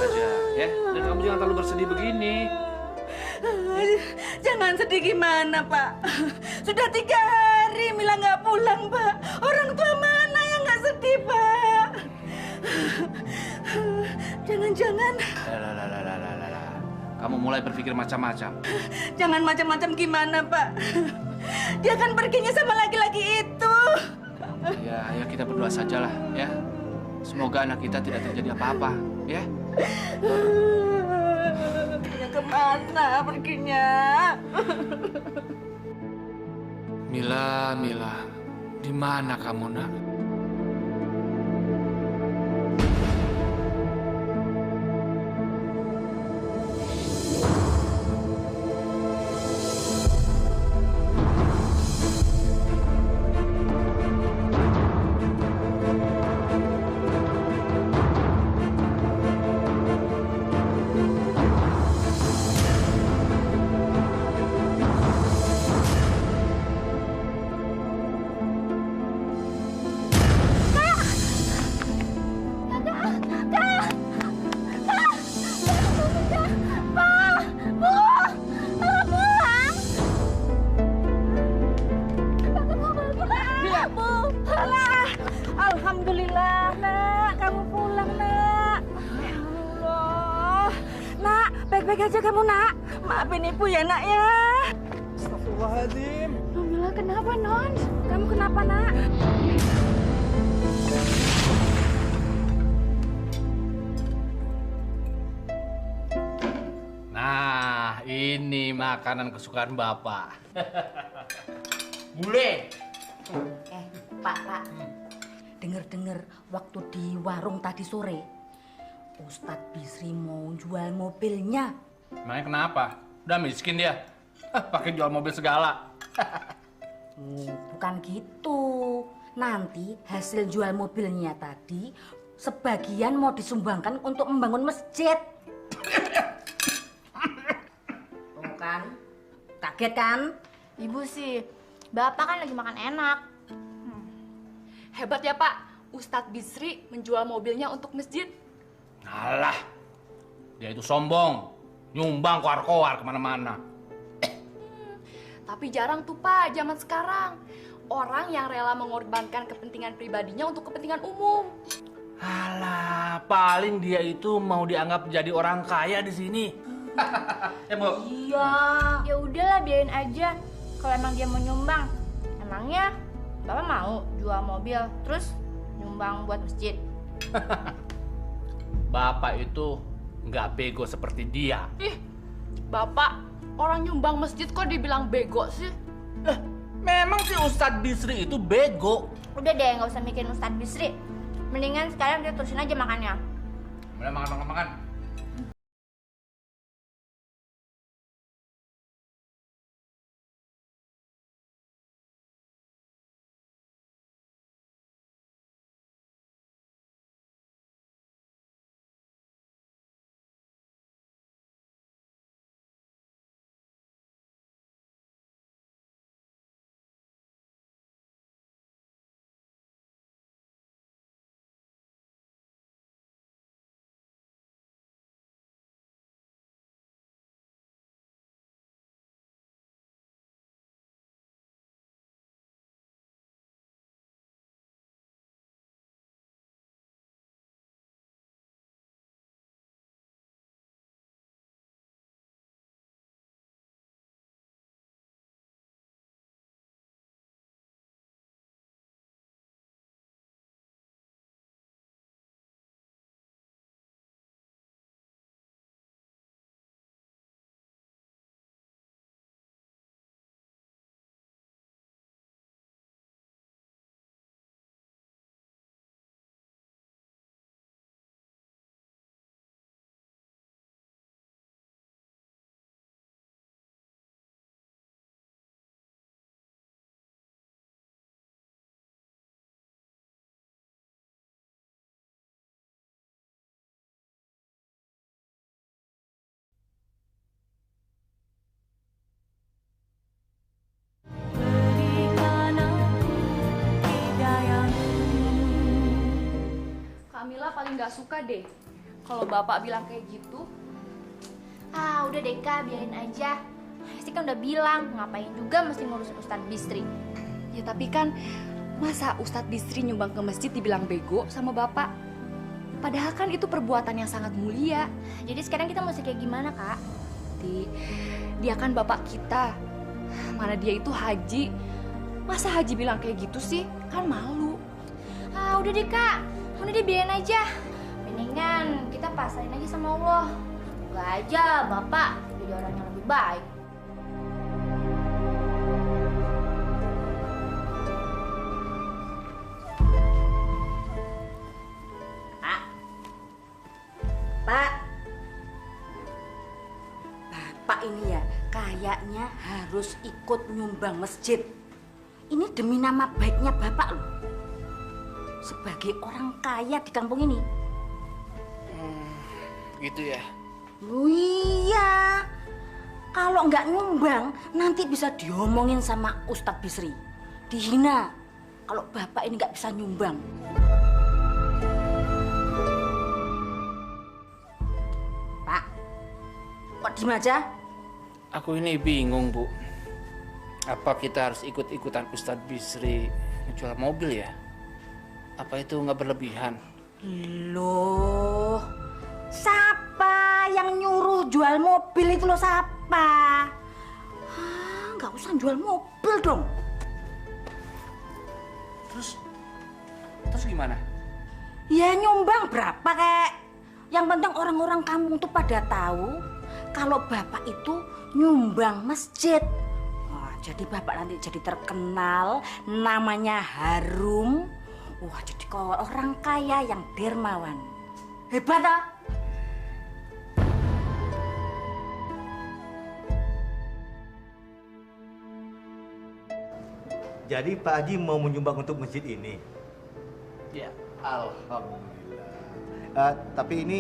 aja, ya. Dan kamu jangan terlalu bersedih begini. Jangan sedih gimana, Pak? Sudah 3 hari Mila nggak pulang, Pak. Orang tua mana yang nggak sedih, Pak? Jangan-jangan... Lah. Kamu mulai berpikir macam-macam. Jangan macam-macam gimana, Pak? Dia kan perginya sama laki-laki itu. Ya, ayo kita berdoa sajalah, ya. Semoga anak kita tidak terjadi apa-apa, ya. Dia kemana perginya? Mila, di mana kamu, nak? Alhamdulillah, nak. Kamu pulang, nak. Ya Allah. Nak, baik-baik aja kamu, nak. Maafin ibu ya, nak, ya. Astagfirullahaladzim. Mila, kenapa, Non? Kamu kenapa, nak? Nah, ini makanan kesukaan Bapak. Bule. Pak. Dengar-dengar waktu di warung tadi sore, Ustadz Bisri mau jual mobilnya. Emangnya kenapa? Udah miskin dia. Pakai jual mobil segala. Bukan gitu. Nanti hasil jual mobilnya tadi sebagian mau disumbangkan untuk membangun masjid. Tuh kan? Kaget kan? Ibu sih, Bapak kan lagi makan enak. Hebat ya Pak, Ustadz Bisri menjual mobilnya untuk masjid. Alah, dia itu sombong. Nyumbang koar-koar kemana-mana. Tapi jarang tuh Pak, zaman sekarang. Orang yang rela mengorbankan kepentingan pribadinya untuk kepentingan umum. Alah, paling dia itu mau dianggap jadi orang kaya di sini. Ya, Bu. Iya. Ya udahlah, biarin aja. Kalau emang dia mau nyumbang, emangnya Bapak mau jual mobil terus nyumbang buat masjid? Bapak itu nggak bego seperti dia. Ih, Bapak, orang nyumbang masjid kok dibilang bego sih? Memang si Ustadz Bisri itu bego. Udah deh, nggak usah mikirin Ustadz Bisri. Mendingan sekarang kita terusin aja makannya. Udah makan. Kamila paling nggak suka deh Kalau bapak bilang kayak gitu. Ah, udah deh Kak, biarin aja. Esti kan udah bilang, ngapain juga mesti ngurusin Ustadz Bisri. Ya tapi kan, masa Ustadz Bisri nyumbang ke masjid dibilang bego sama bapak? Padahal kan itu perbuatan yang sangat mulia. Jadi sekarang kita mesti kayak gimana, Kak? Dia kan bapak kita. Mana dia itu haji. Masa haji bilang kayak gitu sih? Kan malu. Ah, udah deh Kak, udah deh biarin aja. Mendingan kita pasrahin aja sama Allah. Semoga aja bapak jadi orang yang lebih baik. Pak, bapak ini ya kayaknya harus ikut nyumbang masjid. Ini demi nama baiknya bapak loh. Sebagai orang kaya di kampung ini. Gitu ya. Oh iya, kalau nggak nyumbang nanti bisa diomongin sama Ustadz Bisri. Dihina kalau bapak ini nggak bisa nyumbang. Kok diem aja? Aku ini bingung, Bu. Apa kita harus ikut-ikutan Ustadz Bisri ngejual mobil ya? Apa itu nggak berlebihan? Loh, siapa yang nyuruh jual mobil itu loh, siapa? Nggak usah jual mobil dong. Terus gimana? Ya nyumbang berapa kek? Yang penting orang-orang kampung tuh pada tahu kalau bapak itu nyumbang masjid. Wah, jadi bapak nanti jadi terkenal, namanya harum. Wah, jadi kok orang kaya yang dermawan. Hebat ah. Jadi Pak Haji mau menyumbang untuk masjid ini? Ya. Alhamdulillah. Tapi ini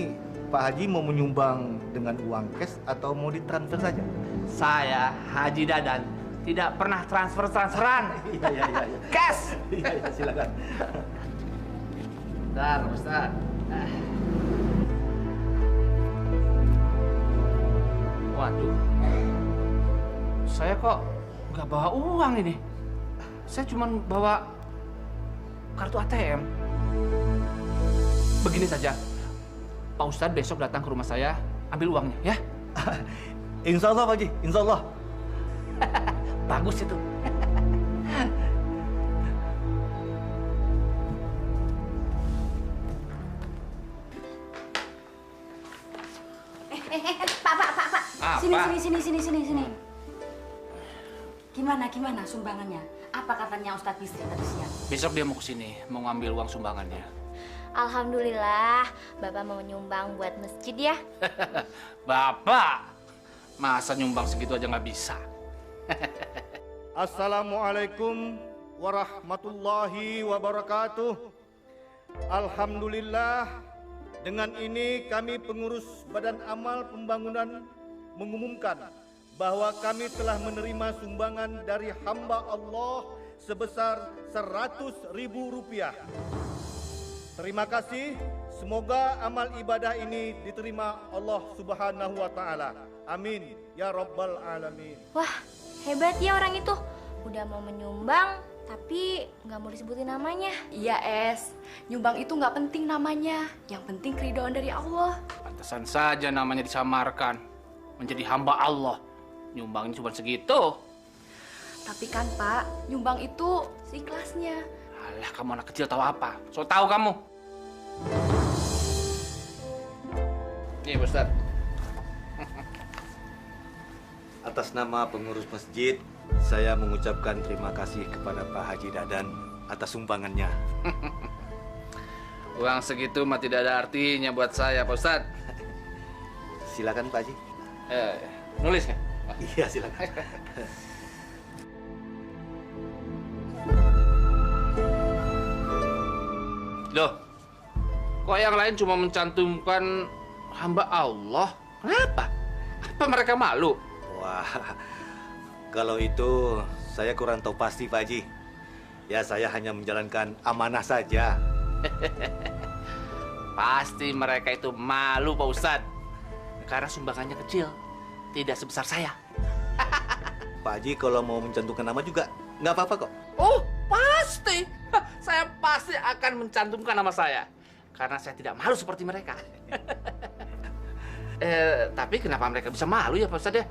Pak Haji mau menyumbang dengan uang cash atau mau ditransfer saja? Saya Haji Dadan tidak pernah transferan. Iya. Cash. Iya, silakan. Bentar, Ustaz. Waduh. Saya kok nggak bawa uang ini? Saya cuma bawa kartu ATM. Begini saja, Pak Ustadz besok datang ke rumah saya, ambil uangnya, ya? Insya Allah Pak Haji, insya Allah. Bagus itu. Pak. Apa? Sini. Gimana sumbangannya? Apa katanya Ustadz Bisri tadi siang? Besok dia mau kesini, mau ngambil uang sumbangannya. Alhamdulillah, Bapak mau nyumbang buat masjid ya. Bapak, masa nyumbang segitu aja nggak bisa? Assalamualaikum warahmatullahi wabarakatuh. Alhamdulillah, dengan ini kami pengurus Badan Amal Pembangunan mengumumkan bahwa kami telah menerima sumbangan dari hamba Allah sebesar Rp100.000. Terima kasih. Semoga amal ibadah ini diterima Allah Subhanahu wa taala. Amin ya rabbal alamin. Wah, hebat ya orang itu. Udah mau menyumbang, tapi nggak mau disebutin namanya. Iya, Es. Nyumbang itu nggak penting namanya. Yang penting keridhaan dari Allah. Pantesan saja namanya disamarkan menjadi hamba Allah. Nyumbangnya cuma segitu. Tapi kan Pak, nyumbang itu seikhlasnya. Alah, kamu anak kecil tahu apa? So tahu kamu. Nih, Ustaz. Atas nama pengurus masjid, saya mengucapkan terima kasih kepada Pak Haji Dadan atas sumbangannya. Uang segitu mah tidak ada artinya buat saya, Pak Ustaz. Silakan Pak Haji. Nulis kan? Iya, silakan. Loh, kok yang lain cuma mencantumkan hamba Allah? Kenapa? Apa mereka malu? Wah, kalau itu saya kurang tahu pasti Pak Haji. Ya, saya hanya menjalankan amanah saja. Pasti mereka itu malu Pak Ustadz. Karena sumbangannya kecil, tidak sebesar saya. Pak Haji kalau mau mencantumkan nama juga nggak apa-apa kok. Oh, pasti. Saya pasti akan mencantumkan nama saya. Karena saya tidak malu seperti mereka. Tapi kenapa mereka bisa malu ya Pak Ustadz ya?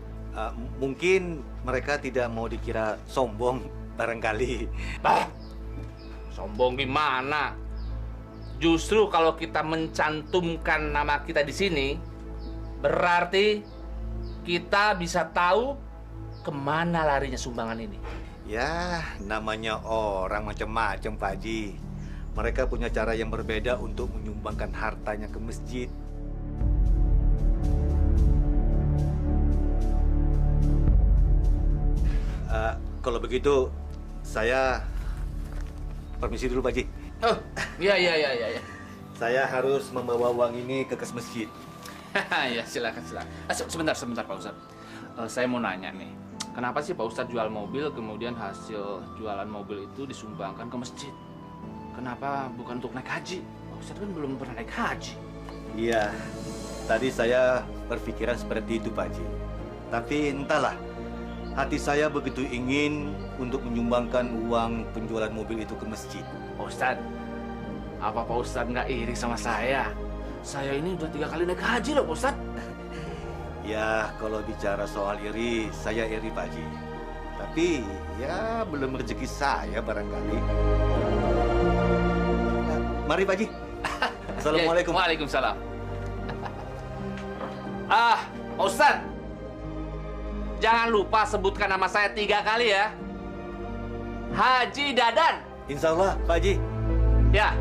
Mungkin mereka tidak mau dikira sombong barangkali. Bah, sombong gimana? Justru kalau kita mencantumkan nama kita di sini, berarti kita bisa tahu kemana larinya sumbangan ini. Ya, namanya orang macam-macam Pak Haji. Mereka punya cara yang berbeda untuk menyumbangkan hartanya ke masjid. Kalau begitu, saya permisi dulu Pak Haji. Oh, iya. Saya harus membawa uang ini ke kas masjid. Ya, silakan. Sebentar Pak Ustadz. Saya mau nanya nih, kenapa sih Pak Ustadz jual mobil, kemudian hasil jualan mobil itu disumbangkan ke masjid? Kenapa bukan untuk naik haji? Pak Ustadz kan belum pernah naik haji. Iya, tadi saya berpikiran seperti itu Pak Haji. Tapi entahlah, hati saya begitu ingin untuk menyumbangkan uang penjualan mobil itu ke masjid. Pak Ustadz, apa Pak Ustadz nggak iri sama saya? Saya ini udah 3 kali naik haji loh Pak Ustadz. Ya, kalau bicara soal iri, saya iri Pak Haji. Tapi ya belum rezeki saya barangkali. Mari Pak Haji. Assalamualaikum. Waalaikumsalam. Pak Ustadz, jangan lupa sebutkan nama saya 3 kali ya. Haji Dadan. Insya Allah Pak Haji. Ya.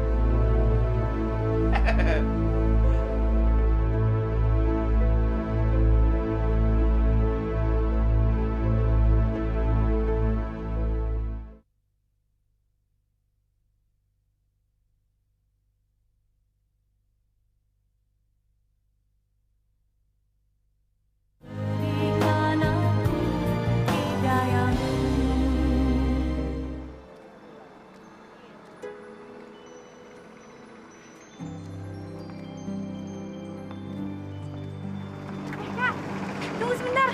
Tunggu sebentar.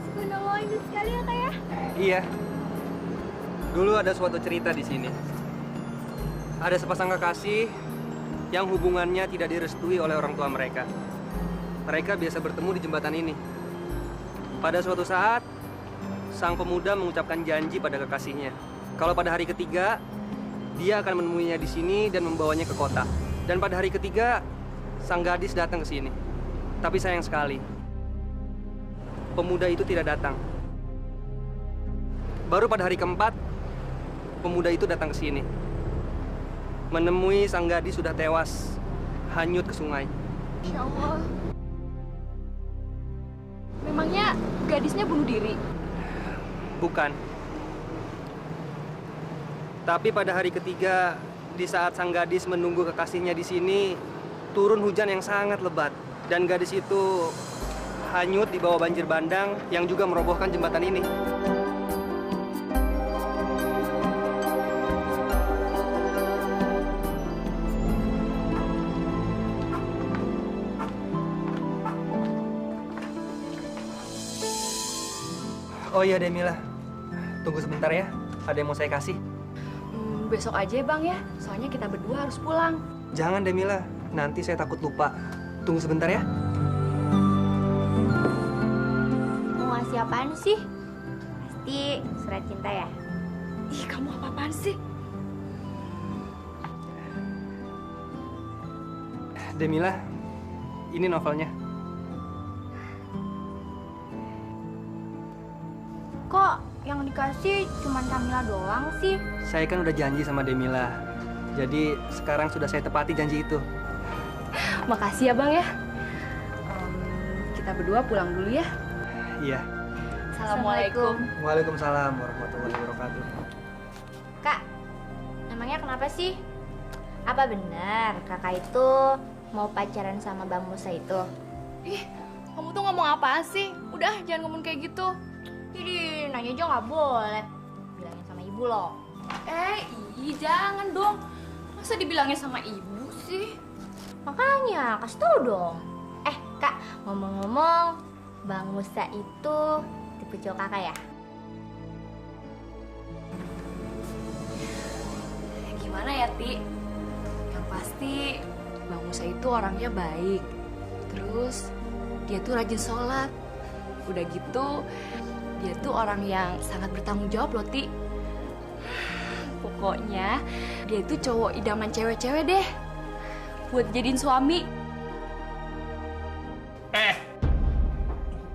Subhanallah, indah sekali ya Kak ya. Iya. Dulu ada suatu cerita di sini. Ada sepasang kekasih yang hubungannya tidak direstui oleh orang tua mereka. Mereka biasa bertemu di jembatan ini. Pada suatu saat, sang pemuda mengucapkan janji pada kekasihnya. Kalau pada hari ketiga, dia akan menemuinya di sini dan membawanya ke kota. Dan pada hari ketiga, sang gadis datang ke sini. Tapi sayang sekali, pemuda itu tidak datang. Baru pada hari keempat, pemuda itu datang ke sini. Menemui sang gadis sudah tewas, hanyut ke sungai. Insya Allah. Memangnya gadisnya bunuh diri? Bukan. Tapi pada hari ketiga, di saat sang gadis menunggu kekasihnya di sini, turun hujan yang sangat lebat. Dan gadis itu hanyut di bawah banjir bandang yang juga merobohkan jembatan ini. Oh iya Demila, tunggu sebentar ya, ada yang mau saya kasih. Besok aja ya Bang ya, soalnya kita berdua harus pulang. Jangan Demila, nanti saya takut lupa. Tunggu sebentar ya. Mau ngasih apaan sih? Pasti surat cinta ya? Ih, kamu apa-apaan sih? Demila, ini novelnya. Kok yang dikasih cuma Kamila doang sih? Saya kan udah janji sama Demila. Jadi sekarang sudah saya tepati janji itu. Makasih ya Bang ya. Kita berdua pulang dulu ya. Iya. Assalamualaikum. Waalaikumsalam warahmatullahi wabarakatuh. Kak, emangnya kenapa sih? Apa benar kakak itu mau pacaran sama Bang Musa itu? Ih, kamu tuh ngomong apaan sih? Udah, jangan ngomong kayak gitu. Jadi nanya aja nggak boleh. Bilangin sama ibu loh. Ih, jangan dong. Masa dibilangnya sama ibu sih? Makanya, kasih tau dong. Kak, ngomong-ngomong, Bang Musa itu tipe cowok kakak ya? Gimana ya, Ti? Yang pasti Bang Musa itu orangnya baik. Terus dia tuh rajin sholat. Udah gitu, dia tuh orang yang sangat bertanggung jawab loh, Ti. Pokoknya dia itu cowok idaman cewek-cewek deh buat jadiin suami.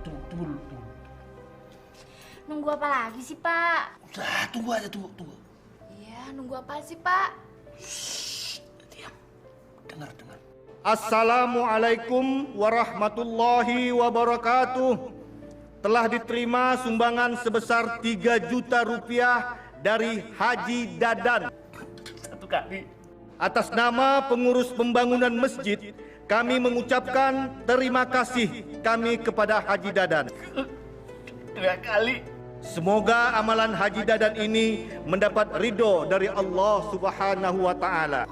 Tunggu. Nunggu apa lagi sih, Pak? Udah, tunggu aja, tunggu. Iya, nunggu apa sih, Pak? Diam. Dengar. Assalamualaikum warahmatullahi wabarakatuh. Telah diterima sumbangan sebesar 3 juta rupiah dari Haji Dadan. 1 kali. Atas nama pengurus pembangunan masjid, kami mengucapkan terima kasih kami kepada Haji Dadan. 2 kali. Semoga amalan Haji Dadan ini mendapat ridho dari Allah Subhanahu wa Ta'ala.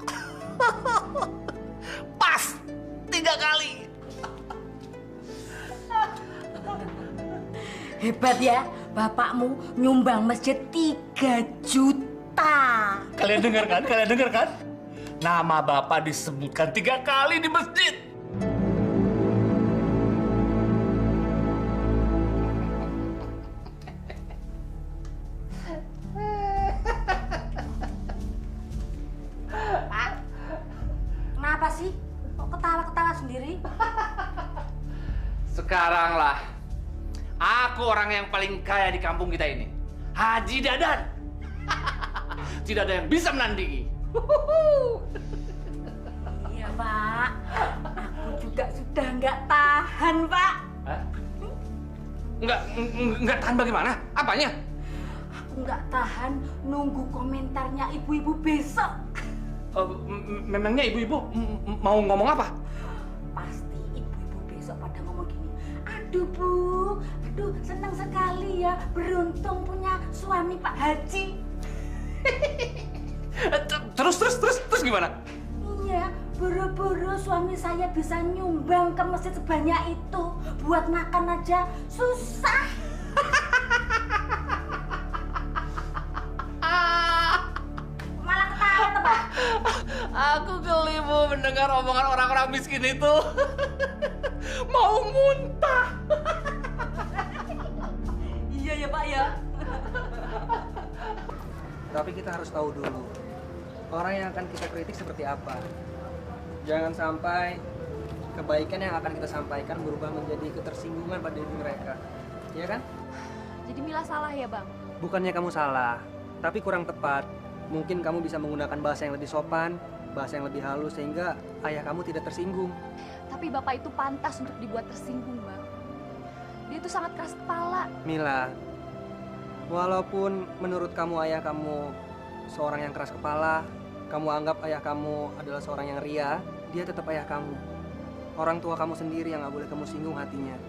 Pas 3 kali. Hebat ya, bapakmu nyumbang masjid 3 juta. Kalian dengar kan? Nama Bapak disebutkan 3 kali di masjid. Pak, kenapa sih? Kok ketawa-ketawa sendiri? Sekarang lah, aku orang yang paling kaya di kampung kita ini. Haji Dadan. Tidak ada yang bisa menandingi. Iya, Pak. Aku juga sudah nggak tahan, Pak. Hah? Nggak tahan bagaimana? Apanya? Aku nggak tahan nunggu komentarnya ibu-ibu besok. Memangnya ibu-ibu mau ngomong apa? Pasti ibu-ibu besok pada ngomong gini. Aduh, Bu. Aduh, senang sekali ya. Beruntung punya suami Pak Haji. Terus gimana? Iya, buru-buru suami saya bisa nyumbang ke masjid sebanyak itu. Buat makan aja susah. Malah ketawa tuh, Pak. Aku geli, Bu, mendengar omongan orang-orang miskin itu. Mau muntah. Iya ya, Pak ya. Tapi kita harus tahu dulu orang yang akan kita kritik seperti apa. Jangan sampai kebaikan yang akan kita sampaikan berubah menjadi ketersinggungan pada diri mereka. Iya kan? Jadi Mila salah ya, Bang? Bukannya kamu salah, tapi kurang tepat. Mungkin kamu bisa menggunakan bahasa yang lebih sopan, bahasa yang lebih halus sehingga ayah kamu tidak tersinggung. Tapi Bapak itu pantas untuk dibuat tersinggung, Bang. Dia itu sangat keras kepala. Mila, walaupun menurut kamu ayah kamu seorang yang keras kepala, kamu anggap ayah kamu adalah seorang yang ria, dia tetap ayah kamu. Orang tua kamu sendiri yang gak boleh kamu singgung hatinya.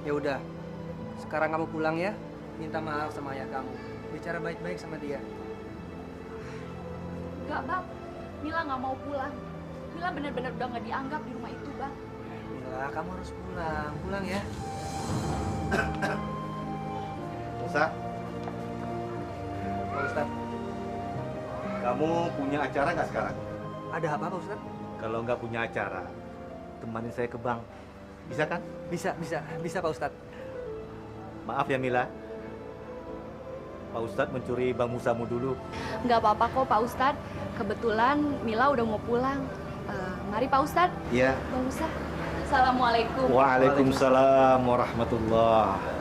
Ya udah, sekarang kamu pulang ya. Minta maaf sama ayah kamu. Bicara baik-baik sama dia. Enggak, Bang. Mila nggak mau pulang. Mila benar-benar udah nggak dianggap di rumah itu, Bang. Mila, kamu harus pulang. Pulang ya. Musa, Pak Ustadz, kamu punya acara nggak sekarang? ada apa Pak Ustadz? Kalau nggak punya acara, temanin saya ke bank. Bisa kan? Bisa Pak Ustadz. Maaf ya Mila. Pak Ustadz mencuri Bang Musamu dulu. Nggak apa-apa kok, Pak Ustadz. Kebetulan Mila udah mau pulang. Mari Pak Ustadz. Iya. Bang Musa. Assalamualaikum. Waalaikumsalam warahmatullahi.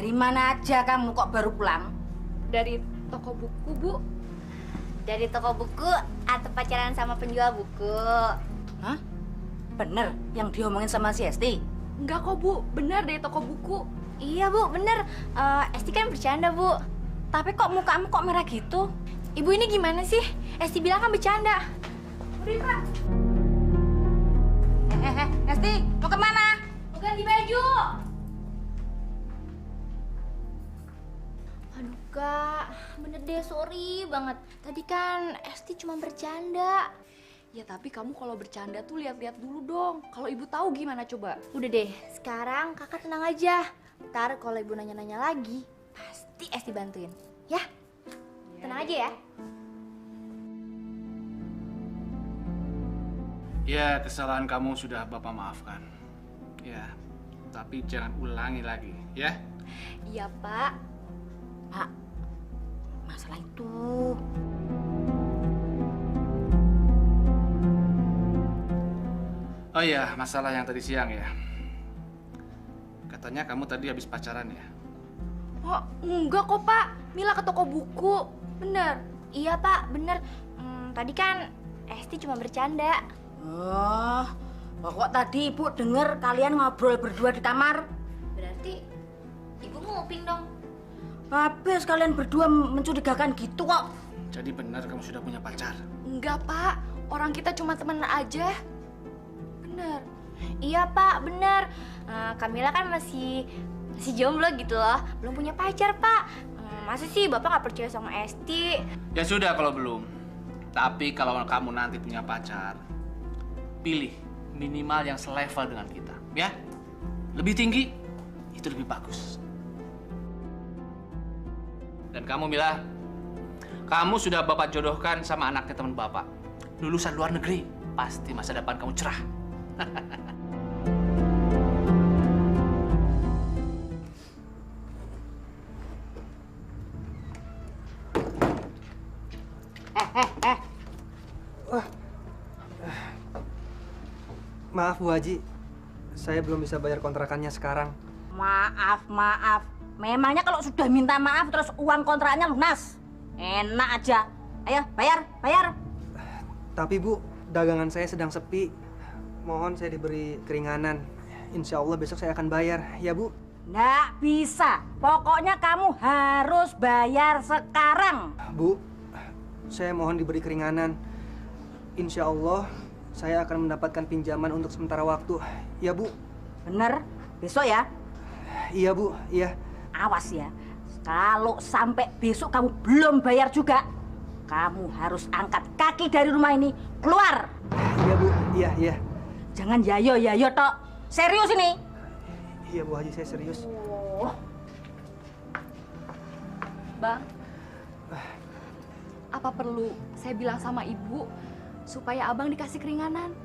Dari mana aja kamu kok baru pulang? Dari toko buku, Bu. Dari toko buku atau pacaran sama penjual buku? Hah? Bener yang diomongin sama si Esti? Enggak kok, Bu. Benar dari toko buku. Iya Bu, bener. Esti kan bercanda Bu. Tapi kok mukamu kok merah gitu? Ibu ini gimana sih? Esti bilang kan bercanda. Udah Pak. Esti, mau kemana? Mau ganti baju. Aduh Kak, bener deh, sorry banget. Tadi kan Esti cuma bercanda. Ya tapi kamu kalau bercanda tuh lihat-lihat dulu dong. Kalau ibu tahu gimana coba? Udah deh, sekarang kakak tenang aja. Ntar kalau ibu nanya-nanya lagi, pasti Esti bantuin. Ya? Tenang aja ya. Ya, kesalahan kamu sudah Bapak maafkan. Ya, tapi jangan ulangi lagi, ya. Iya, Pak. Pak, masalah itu. Oh iya, masalah yang tadi siang ya. Katanya kamu tadi habis pacaran ya? Oh, enggak kok, Pak. Mila ke toko buku. Bener. Iya Pak, bener. Tadi kan Esti cuma bercanda. Oh, kok tadi ibu denger kalian ngobrol berdua di kamar? Berarti ibu nguping dong. Habis kalian berdua mencurigakan gitu kok. Jadi benar kamu sudah punya pacar? Enggak, Pak. Orang kita cuma temenan aja. Bener. Iya Pak, bener. Kamila kan masih jomblo gitu loh. Belum punya pacar Pak. Masa sih Bapak nggak percaya sama Esti? Ya sudah kalau belum. Tapi kalau kamu nanti punya pacar, pilih minimal yang selevel dengan kita, ya. Lebih tinggi, itu lebih bagus. Dan kamu Mila, kamu sudah Bapak jodohkan sama anaknya teman Bapak. Lulusan luar negeri, pasti masa depan kamu cerah. Maaf Bu Haji, saya belum bisa bayar kontrakannya sekarang. Maaf. Memangnya kalau sudah minta maaf terus uang kontraknya lunas? Enak aja. Ayo, bayar. Tapi Bu, dagangan saya sedang sepi. Mohon saya diberi keringanan. Insya Allah besok saya akan bayar, ya Bu? Nggak bisa. Pokoknya kamu harus bayar sekarang. Bu, saya mohon diberi keringanan. Insya Allah saya akan mendapatkan pinjaman untuk sementara waktu. Ya Bu? Bener? Besok ya? Iya Bu, iya. Awas ya. Kalau sampai besok kamu belum bayar juga, kamu harus angkat kaki dari rumah ini. Keluar! Iya Bu, iya. Jangan yayo tok. Serius ini? Iya Bu Haji, saya serius. Bang, apa perlu saya bilang sama ibu supaya abang dikasih keringanan?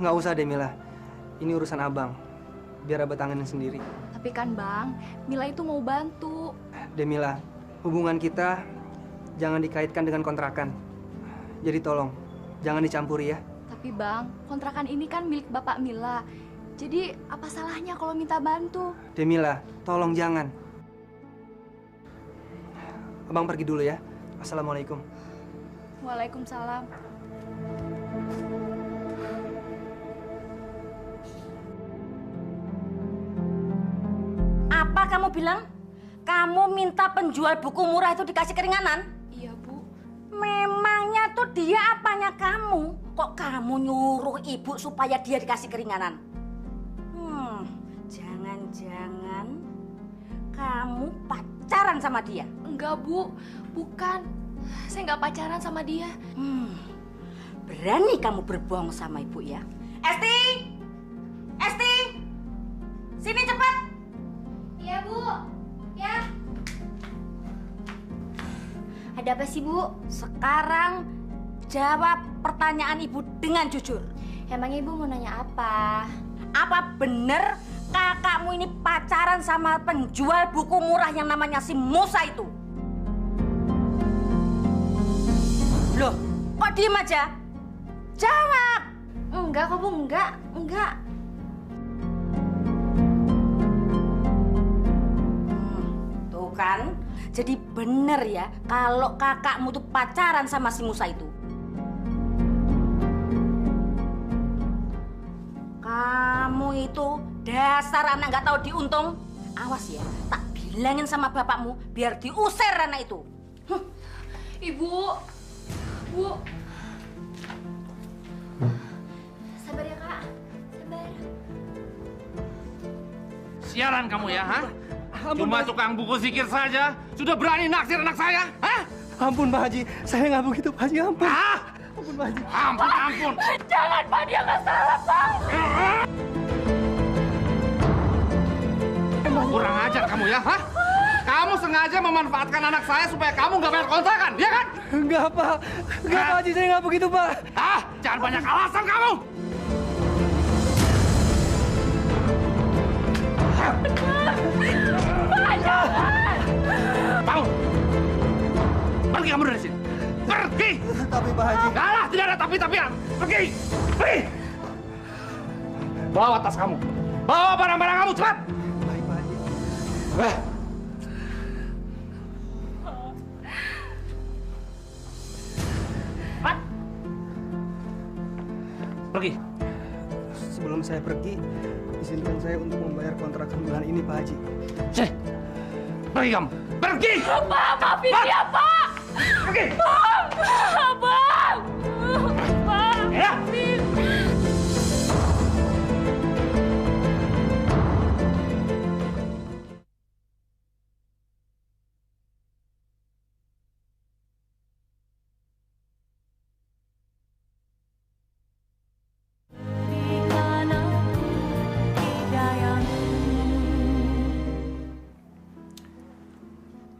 Nggak usah deh Mila, ini urusan abang. Biar abang tanganin sendiri. Tapi kan Bang, Mila itu mau bantu. Demila, hubungan kita jangan dikaitkan dengan kontrakan. Jadi tolong, jangan dicampuri ya. Tapi Bang, kontrakan ini kan milik Bapak Mila. Jadi apa salahnya kalau minta bantu? Demila, tolong jangan. Abang pergi dulu ya. Assalamualaikum. Waalaikumsalam. Apa kamu bilang? Kamu minta penjual buku murah itu dikasih keringanan? Iya, Bu. Memangnya tuh dia apanya kamu? Kok kamu nyuruh ibu supaya dia dikasih keringanan? Jangan-jangan kamu pacaran sama dia? Enggak, Bu. Bukan. Saya nggak pacaran sama dia. Berani kamu berbohong sama ibu ya? Esti! Sini cepat! Iya Bu. Ya. Ada apa sih Bu? Sekarang jawab pertanyaan ibu dengan jujur. Emangnya Ibu mau nanya apa? Apa bener kakakmu ini pacaran sama penjual buku murah yang namanya si Musa itu? Loh, kok diem aja? Jawab! Enggak kok Bu, enggak. Tuh kan, Jadi bener ya kalau kakakmu tuh pacaran sama si Musa itu. Kamu itu dasar anak nggak tahu diuntung. Awas ya, tak bilangin sama bapakmu biar diusir anak itu. Ibu. Bu. Sabar ya, Kak. Sabar. Siaran kamu ya, ha? Cuma tukang buku zikir saja sudah berani naksir anak saya, ha? Ampun Pak Haji, saya nggak begitu Pak Haji, ampun. Ah! Ampun Pak Haji. Ampun, ampun. Jangan, Pak, dia nggak salah, Pak. Kurang ajar kamu ya, ha? Kamu sengaja memanfaatkan anak saya supaya kamu nggak bayar kontrakan, ya kan? Enggak Pak, enggak Pak Haji, saya nggak begitu Pak. Ah, jangan banyak alasan kamu. Pak, jangan. Bangun. Pergi kamu dari sini. Pergi. Tapi Pak Haji. Alah, tidak ada tapi-tapian. Pergi. Pergi. Bawa tas kamu. Bawa barang-barang kamu, cepat. Baik Pak Haji. Cepat. Pergi. Sebelum saya pergi, izinkan saya untuk membayar kontrakan bulan ini Pak Haji. Cih. Pergi kamu. Pergi. Pak, maafin dia, Pak. Pergi. Bang. Bang. Pak. Ya.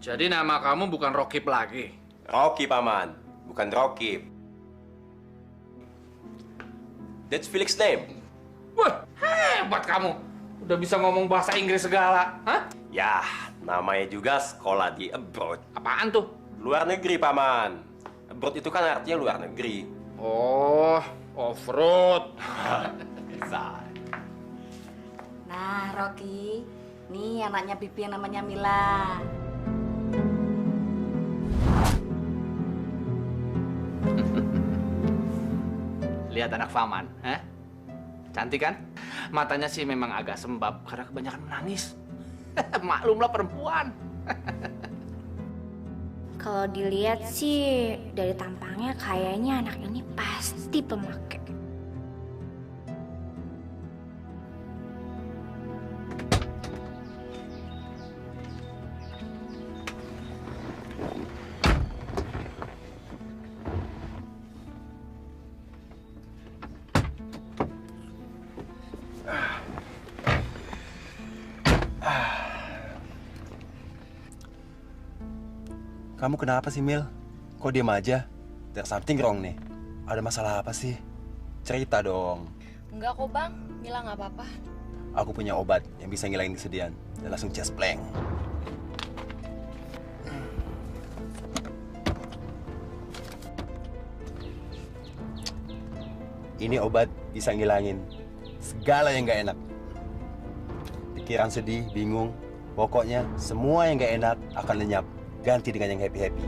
Jadi nama kamu bukan Rokib lagi? Rocky, Paman. Bukan Rocky. That's Felix name. Wah, hebat kamu. Udah bisa ngomong bahasa Inggris segala. Hah? Ya, namanya juga sekolah di abroad. Apaan tuh? Luar negeri, Paman. Abroad itu kan artinya luar negeri. Oh, off-road. Bisa. Nah, Rocky, nih anaknya Bibi yang namanya Mila. Lihat anak Faman, hah? Cantik kan? Matanya sih memang agak sembab karena kebanyakan menangis. Maklumlah perempuan. Kalau dilihat sih dari tampangnya kayaknya anak ini pasti pemakai. Kamu kenapa sih, Mil? Kok diam aja? There's something wrong nih. Ada masalah apa sih? Cerita dong. Enggak kok, Bang. Mila nggak apa-apa. Aku punya obat yang bisa ngilangin kesedihan. Dan langsung just blank. Ini obat bisa ngilangin segala yang nggak enak. Pikiran sedih, bingung. Pokoknya semua yang nggak enak akan lenyap. Ganti dengan yang happy-happy.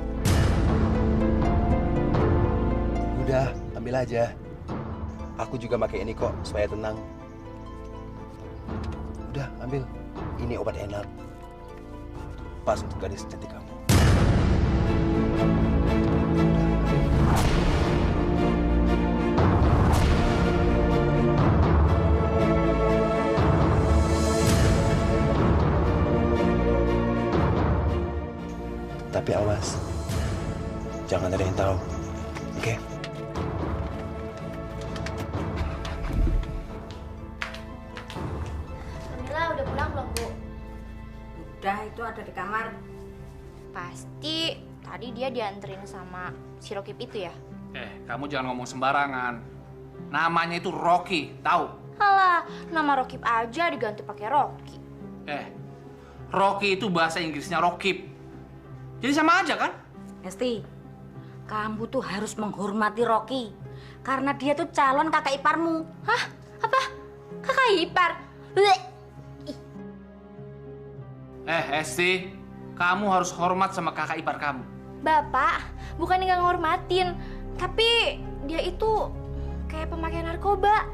Udah, ambil aja. Aku juga pakai ini kok, supaya tenang. Udah, ambil. Ini obat enak. Pas untuk gadis cantik kamu. Tapi awas, jangan ada yang tahu, oke? Kamila udah pulang belum, Bu? Udah, itu ada di kamar. Pasti tadi dia dianterin sama si Rokib itu ya? Kamu jangan ngomong sembarangan. Namanya itu Rocky, tahu? Alah, nama Rokib aja diganti pakai Rocky. Rocky itu bahasa Inggrisnya Rokib. Jadi sama aja kan? Esti, kamu tuh harus menghormati Rocky. Karena dia tuh calon kakak iparmu. Hah? Apa? Kakak ipar? Bleh. Esti, Kamu harus hormat sama kakak ipar kamu. Bapak, bukan nggak ngormatin, tapi dia itu kayak pemakai narkoba.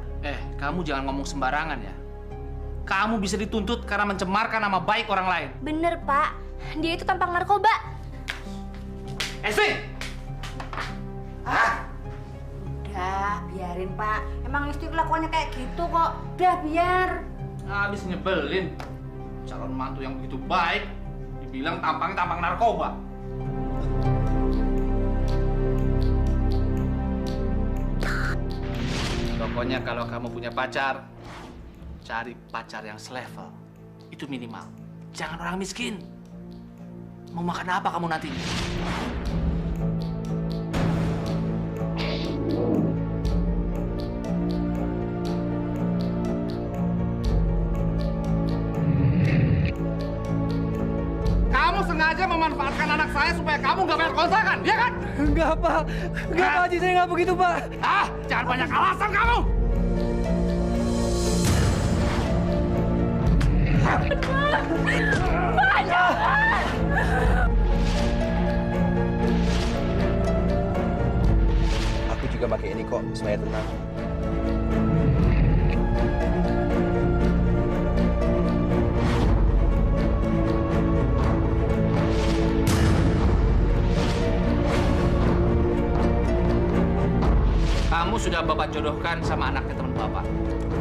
Kamu jangan ngomong sembarangan ya. Kamu bisa dituntut karena mencemarkan nama baik orang lain. Bener, Pak. Dia itu tampang narkoba. Esti! Udah, biarin Pak. Emang istri kelakuannya kayak gitu kok. Udah, biar. Habis nyebelin. Calon mantu yang begitu baik, dibilang tampangnya tampang narkoba. Pokoknya kalau kamu punya pacar, cari pacar yang selevel. Itu minimal. Jangan orang miskin. Mau makan apa kamu nanti? Kamu sengaja memanfaatkan anak saya supaya kamu nggak bayar kontrakan, ya kan? Enggak, Pak. Enggak, Pak Haji. Saya nggak begitu, Pak. Jangan banyak alasan kamu! Aku juga pakai ini kok, supaya tenang. Kamu sudah Bapak jodohkan sama anaknya teman Bapak.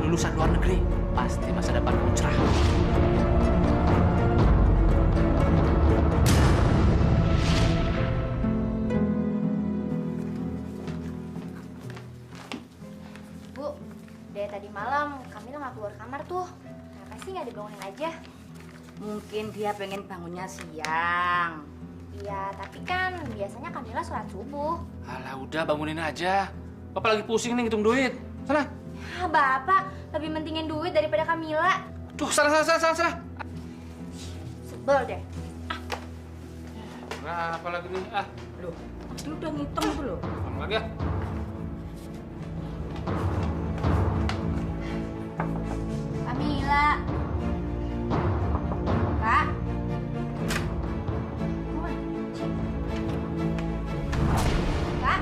Lulusan luar negeri. Pasti masa depan kamu cerah. Bu, dari tadi malam Kamila nggak keluar kamar tuh. Kenapa sih nggak dibangunin aja? Mungkin dia pengen bangunnya siang. Iya, tapi kan biasanya Kamila sholat subuh. Alah udah bangunin aja. Bapak lagi pusing nih ngitung duit. Sana. Bapak lebih mentingin duit daripada Kamila. Tuh, sana. Sebel deh. Berapa lagi nih? Loh, lu udah ngitung itu loh. Kamu lagi ya. Kamila. Kak. Kak.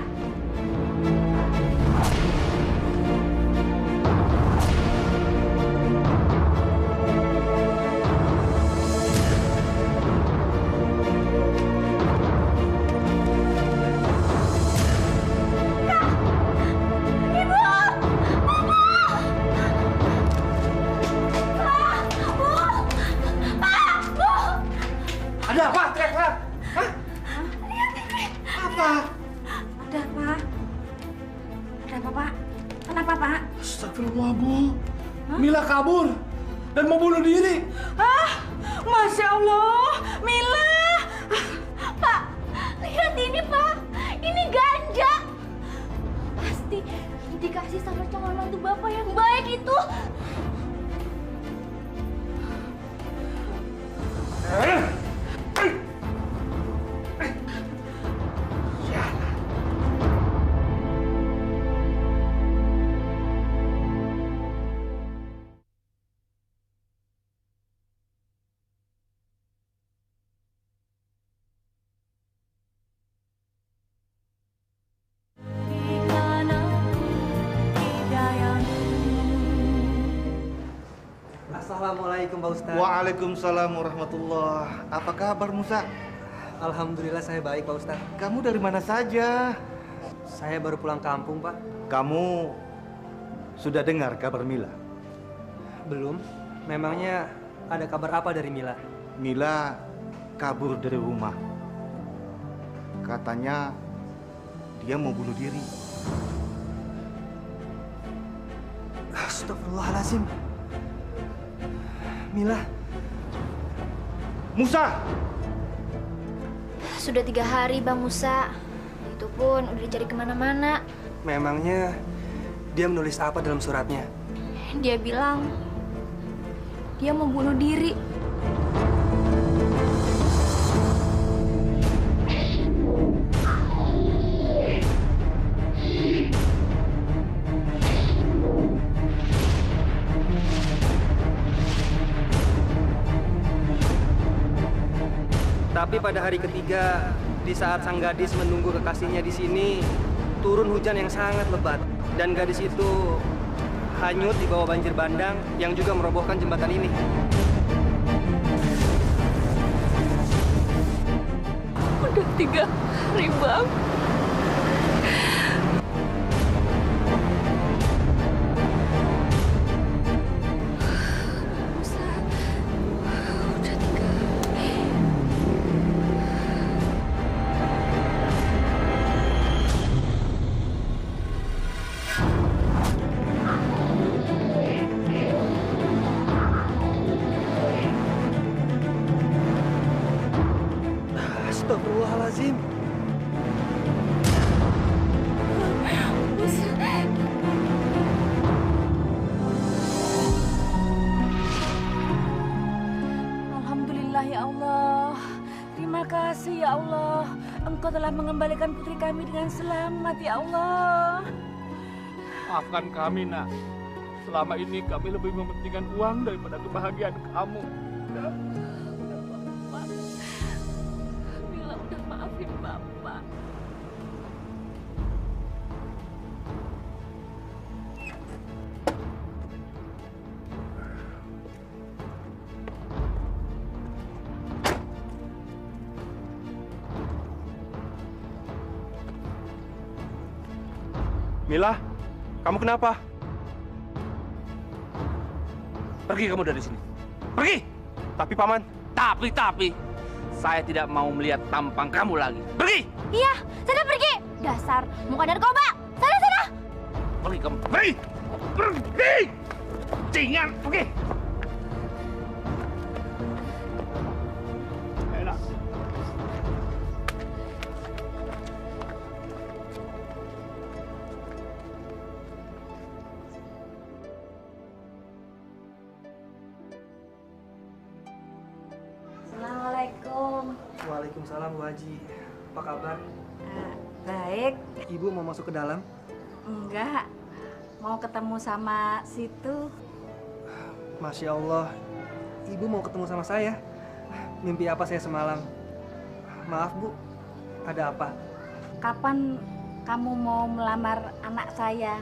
Ada apa? Teriak-teriak. Hah? Apa? Ada apa? Ada apa, Pak? Kenapa, Pak? Astagfirullah, Bu. Mila kabur dan mau bunuh diri. Masya Allah, Mila. Pak, lihat ini, Pak. Ini ganja. Pasti dikasih sama calon mantu Bapak yang baik itu. Assalamualaikum, Pak Ustadz. Waalaikumsalam warahmatullah. Apa kabar Musa? Alhamdulillah saya baik, Pak Ustadz. Kamu dari mana saja? Saya baru pulang kampung, Pak. Kamu sudah dengar kabar Mila? Belum. Memangnya ada kabar apa dari Mila? Mila kabur dari rumah. Katanya dia mau bunuh diri. Astagfirullahaladzim. Mila. Musa! Sudah 3 hari, Bang Musa. Itu pun udah dicari kemana-mana. Memangnya dia menulis apa dalam suratnya? Dia bilang dia mau bunuh diri. Tapi pada hari ketiga, di saat sang gadis menunggu kekasihnya di sini, turun hujan yang sangat lebat. Dan gadis itu hanyut di bawah banjir bandang yang juga merobohkan jembatan ini. Udah 3 hari, Bang. Astagfirullahaladzim. Alhamdulillah ya Allah. Terima kasih ya Allah. Engkau telah mengembalikan putri kami dengan selamat ya Allah. Maafkan kami, Nak. Selama ini kami lebih mementingkan uang daripada kebahagiaan kamu. Mila udah maafin Bapak. Mila, kamu kenapa? Pergi kamu dari sini. Pergi! Tapi Paman, Tapi, saya tidak mau melihat tampang kamu lagi. Pergi! Iya, sana pergi. Dasar muka narkoba. Sana. Pergi kamu. Pergi! Pergi! Cingan, pergi! Enak. Assalamualaikum. Waalaikumsalam, Bu Haji. Apa kabar? Baik. Ibu mau masuk ke dalam? Enggak. Mau ketemu sama situ. Masya Allah, Ibu mau ketemu sama saya. Mimpi apa saya semalam? Maaf, Bu. Ada apa? Kapan kamu mau melamar anak saya?